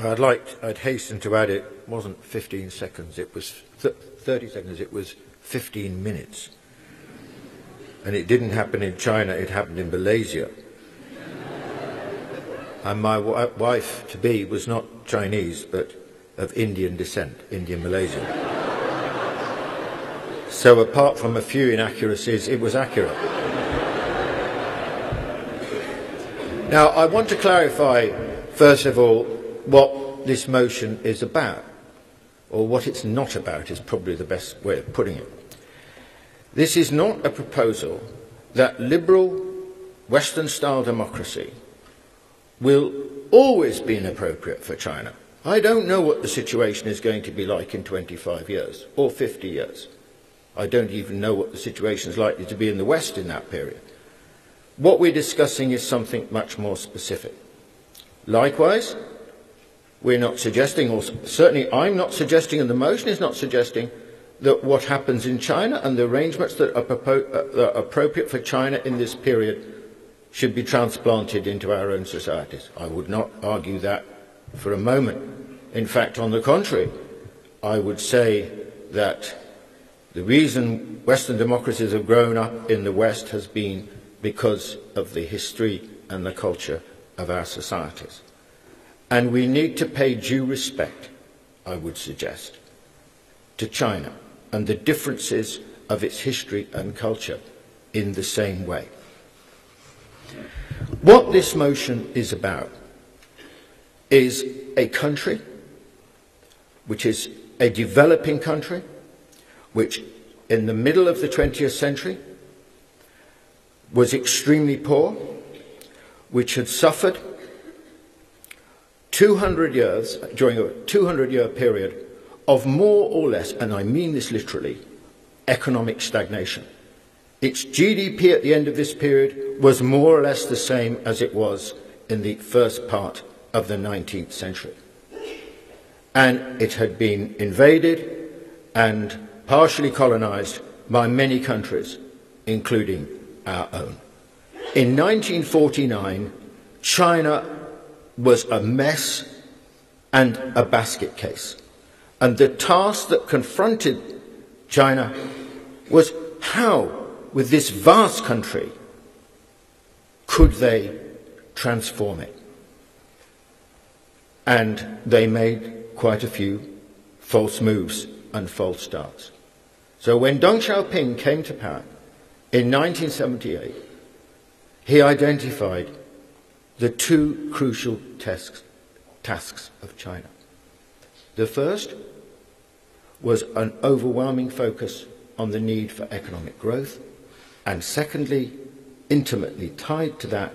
I'd hasten to add it wasn't 15 seconds, it was 30 seconds, it was 15 minutes. And it didn't happen in China, it happened in Malaysia. And my wife-to-be was not Chinese, but of Indian descent, Indian Malaysian. So apart from a few inaccuracies, it was accurate. Now, I want to clarify, first of all, what this motion is about, or what it's not about is probably the best way of putting it. This is not a proposal that liberal Western-style democracy will always be inappropriate for China. I don't know what the situation is going to be like in 25 years or 50 years. I don't even know what the situation is likely to be in the West in that period. What we're discussing is something much more specific. Likewise, we're not suggesting, or certainly I'm not suggesting, and the motion is not suggesting, that what happens in China and the arrangements that are appropriate for China in this period should be transplanted into our own societies. I would not argue that for a moment. In fact, on the contrary, I would say that the reason Western democracies have grown up in the West has been because of the history and the culture of our societies. And we need to pay due respect, I would suggest, to China and the differences of its history and culture in the same way. What this motion is about is a country which is a developing country, which in the middle of the 20th century was extremely poor, which had suffered 200 years, during a 200-year period of more or less, and I mean this literally, economic stagnation. Its GDP at the end of this period was more or less the same as it was in the first part of the 19th century. And it had been invaded and partially colonized by many countries, including our own. In 1949, China was a mess and a basket case. And the task that confronted China was how, with this vast country, could they transform it? And they made quite a few false moves and false starts. So when Deng Xiaoping came to power in 1978, he identified the two crucial tasks of China. The first was an overwhelming focus on the need for economic growth, and secondly, intimately tied to that,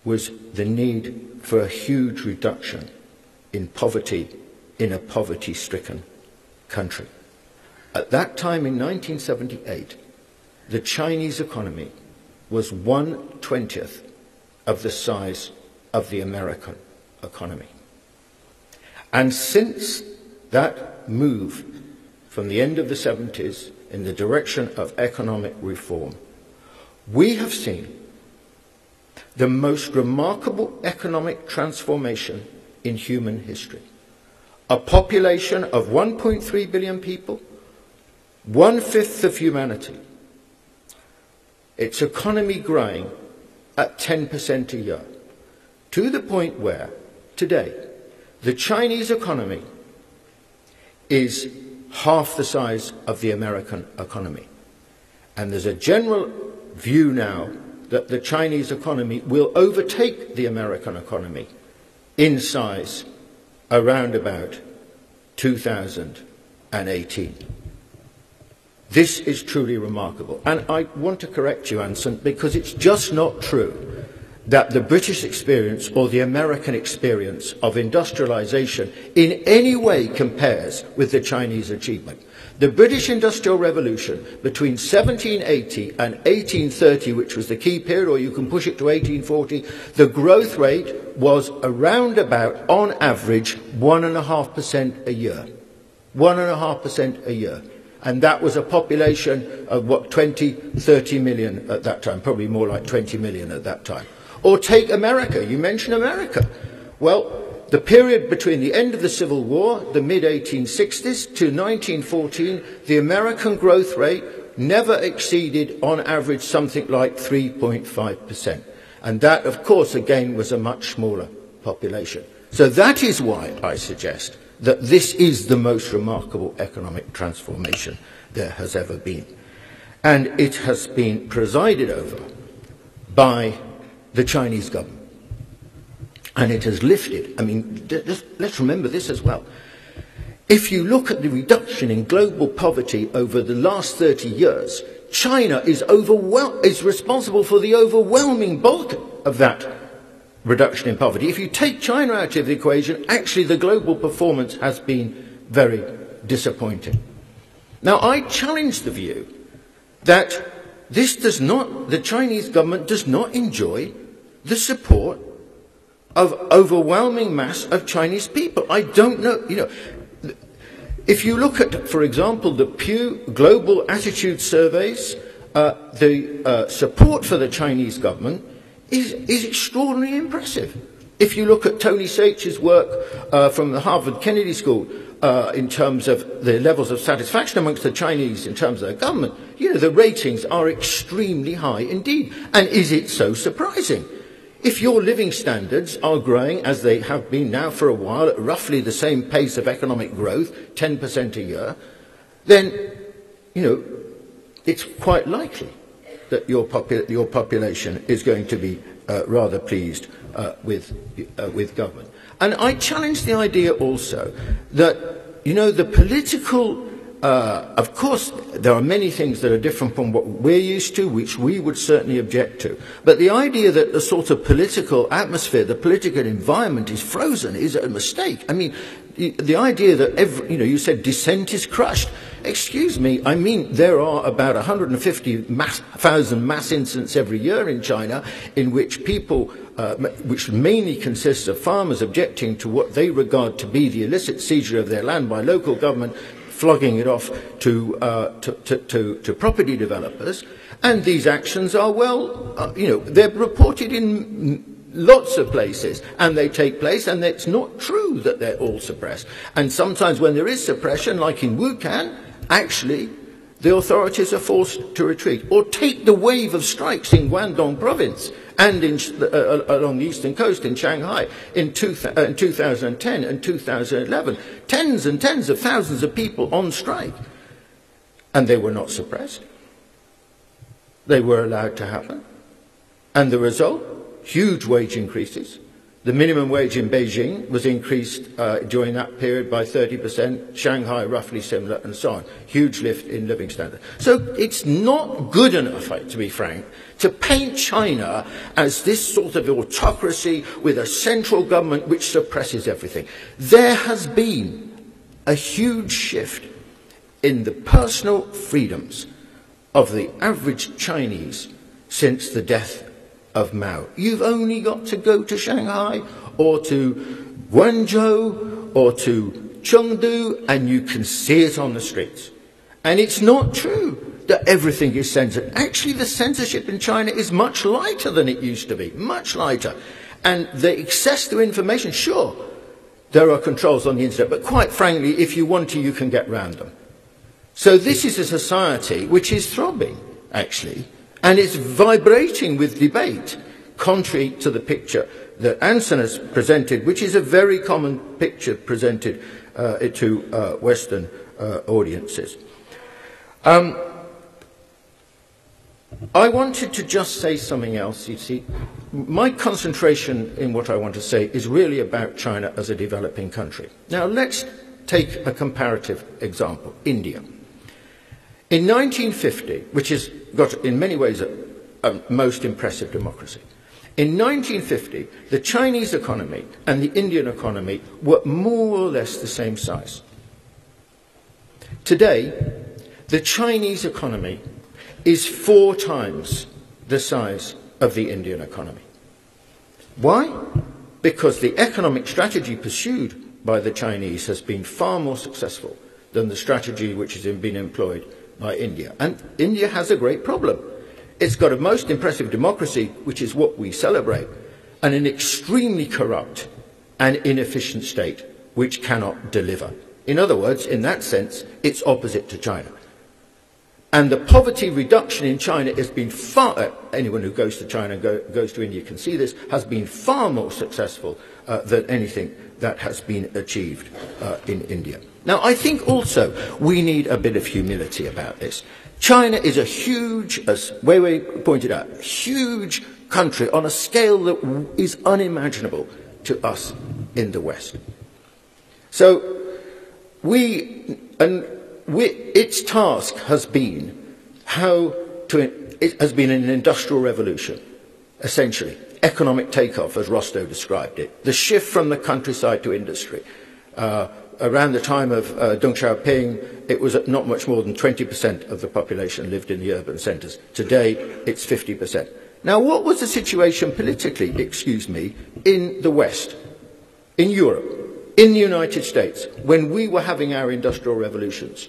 was the need for a huge reduction in poverty in a poverty-stricken country. At that time in 1978, the Chinese economy was 1/20th of the size of the American economy. And since that move from the end of the 70s in the direction of economic reform, we have seen the most remarkable economic transformation in human history. A population of 1.3 billion people, 1/5 of humanity, its economy growing at 10% a year, to the point where, today, the Chinese economy is half the size of the American economy. And there's a general view now that the Chinese economy will overtake the American economy in size around about 2018. This is truly remarkable. And I want to correct you, Anson, because it's just not true that the British experience or the American experience of industrialization in any way compares with the Chinese achievement. The British Industrial Revolution between 1780 and 1830, which was the key period, or you can push it to 1840, the growth rate was around about, on average, 1.5% a year. 1.5% a year. And that was a population of, what, 20, 30 million at that time, probably more like 20 million at that time. Or take America. You mention America. Well, the period between the end of the Civil War, the mid-1860s, to 1914, the American growth rate never exceeded, on average, something like 3.5%. And that, of course, again, was a much smaller population. So that is why I suggest that this is the most remarkable economic transformation there has ever been. And it has been presided over by the Chinese government. And it has lifted, I mean, let's remember this as well. If you look at the reduction in global poverty over the last 30 years, China is responsible for the overwhelming bulk of that reduction in poverty. If you take China out of the equation, actually the global performance has been very disappointing. Now, I challenge the view that the Chinese government does not enjoy the support of overwhelming mass of Chinese people. I don't know, if you look at, for example, the Pew Global Attitude Surveys, the support for the Chinese government is extraordinarily impressive. If you look at Tony Sach's work from the Harvard Kennedy School in terms of the levels of satisfaction amongst the Chinese in terms of their government, the ratings are extremely high indeed. And is it so surprising? If your living standards are growing, as they have been now for a while, at roughly the same pace of economic growth, 10% a year, then, it's quite likely that your population is going to be rather pleased with government. And I challenge the idea also that, the political of course, there are many things that are different from what we're used to, which we would certainly object to. But the idea that the sort of political atmosphere, the political environment is frozen is a mistake. I mean, the idea that you said dissent is crushed. Excuse me, I mean, there are about 150,000 mass incidents every year in China in which people, which mainly consists of farmers objecting to what they regard to be the illicit seizure of their land by local government, flogging it off to property developers, and these actions are they're reported in lots of places, and they take place, and it's not true that they're all suppressed. And sometimes when there is suppression, like in Wuhan, actually the authorities are forced to retreat. Or take the wave of strikes in Guangdong province and along the eastern coast in Shanghai in 2010 and 2011. Tens and tens of thousands of people on strike. And they were not suppressed. They were allowed to happen. And the result? Huge wage increases. The minimum wage in Beijing was increased during that period by 30%, Shanghai roughly similar, and so on. Huge lift in living standard. So it's not good enough, to be frank, to paint China as this sort of autocracy with a central government which suppresses everything. There has been a huge shift in the personal freedoms of the average Chinese since the death of Mao. You've only got to go to Shanghai or to Guangzhou or to Chengdu and you can see it on the streets. And it's not true that everything is censored. Actually, the censorship in China is much lighter than it used to be, much lighter. And the access to information, sure, there are controls on the internet, but quite frankly, if you want to, you can get round them. So this is a society which is throbbing, actually, and it's vibrating with debate, contrary to the picture that Anson has presented, which is a very common picture presented to Western audiences. I wanted to just say something else. You see, my concentration in what I want to say is really about China as a developing country. Now, let's take a comparative example, India. In 1950, which has got, in many ways, a most impressive democracy, in 1950, the Chinese economy and the Indian economy were more or less the same size. Today, the Chinese economy is 4 times the size of the Indian economy. Why? Because the economic strategy pursued by the Chinese has been far more successful than the strategy which has been employed by India. And India has a great problem. It's got a most impressive democracy, which is what we celebrate, and an extremely corrupt and inefficient state which cannot deliver. In other words, in that sense, it's opposite to China. And the poverty reduction in China has been far, anyone who goes to China and goes to India can see this, has been far more successful than anything that has been achieved in India. Now, I think also we need a bit of humility about this. China is a huge, as Weiwei pointed out, huge country on a scale that is unimaginable to us in the West. So its task has been it has been an industrial revolution, essentially. Economic takeoff, as Rostow described it. The shift from the countryside to industry. Around the time of Deng Xiaoping, it was not much more than 20% of the population lived in the urban centres. Today, it's 50%. Now, what was the situation politically, in the West, in Europe, in the United States, when we were having our industrial revolutions?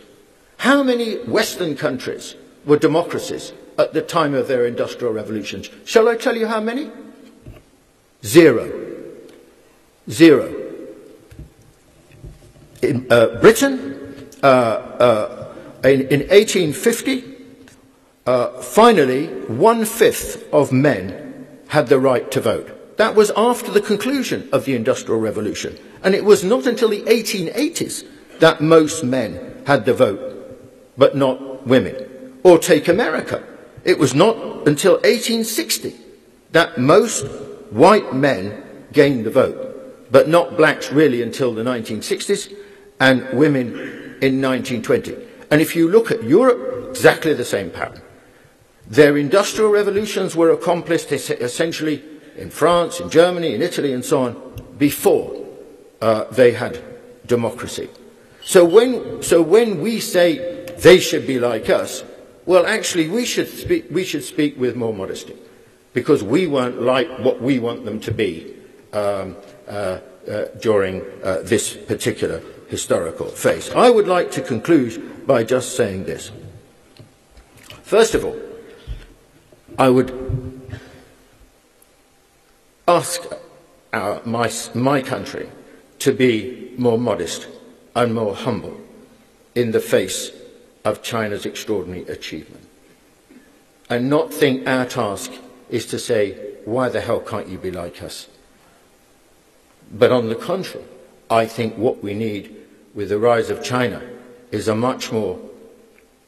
How many Western countries were democracies at the time of their industrial revolutions? Shall I tell you how many? Zero. Zero. In Britain, in 1850, finally, 1/5 of men had the right to vote. That was after the conclusion of the Industrial Revolution. And it was not until the 1880s that most men had the vote, but not women. Or take America. It was not until 1860 that most white men gained the vote, but not blacks really until the 1960s, and women in 1920. And if you look at Europe, exactly the same pattern. Their industrial revolutions were accomplished essentially in France, in Germany, in Italy, and so on, before they had democracy. So when we say they should be like us, well, actually, we should speak with more modesty, because we weren't like what we want them to be during this particular historical phase. I would like to conclude by just saying this. First of all, I would ask my country to be more modest and more humble in the face of China's extraordinary achievement, and not think our task is to say, why the hell can't you be like us? But on the contrary, I think what we need with the rise of China is a much more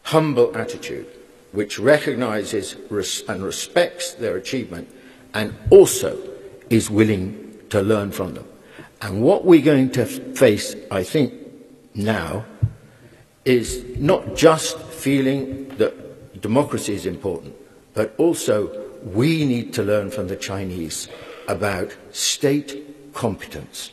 humble attitude, which recognizes and respects their achievement, and also is willing to learn from them. And what we're going to face, I think, now, is not just feeling that democracy is important, but also we need to learn from the Chinese about state competence.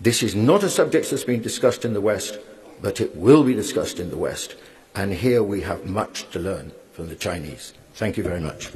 This is not a subject that's been discussed in the West, but it will be discussed in the West. And here we have much to learn from the Chinese. Thank you very much.